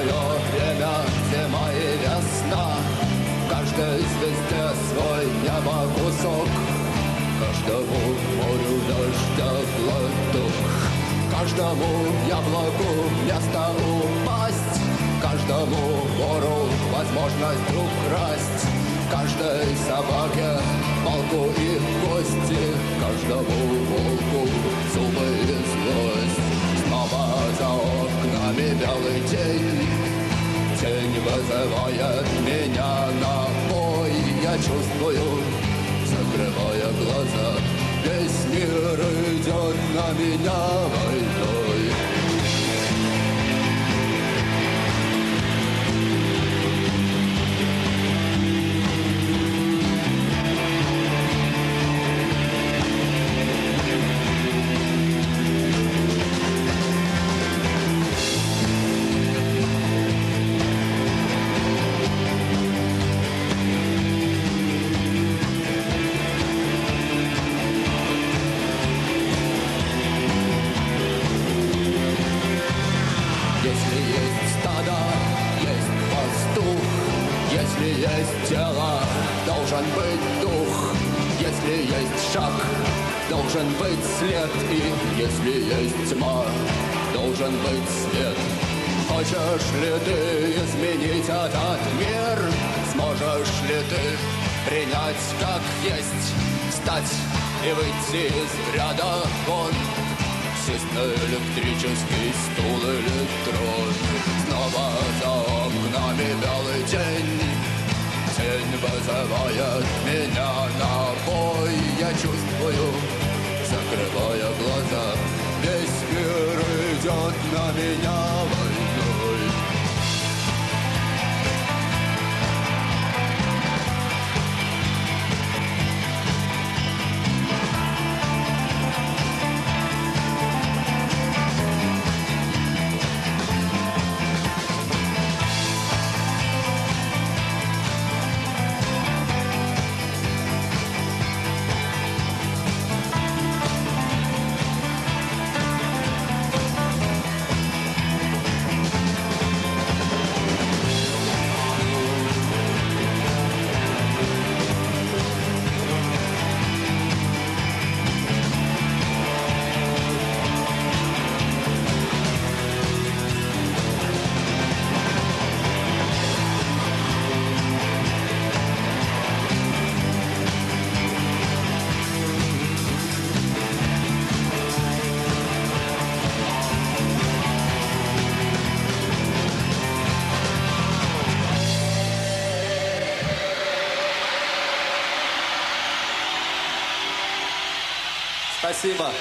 свое время, зима и весна. Каждой звезде свой небо кусок, каждому морю дождя глоток, каждому яблоку место упасть, каждому вору возможность украсть, каждой собаке палку и кости, каждому волку зубы и злость. Снова за окнами белый день, тень вызывает меня на бой. Я чувствую, закрывая глаза, весь мир идет на меня войной. Если есть стадо, есть пастух. Если есть тело, должен быть дух. Если есть шаг, должен быть след. И если есть тьма, должен быть свет. Хочешь ли ты изменить этот мир? Сможешь ли ты принять как есть? Встать и выйти из ряда вон, сесть на электрический стул или трон. Снова за окнами белый день, тень вызывает меня на бой. Я чувствую, закрывая глаза, весь мир идет на меня войной. Спасибо.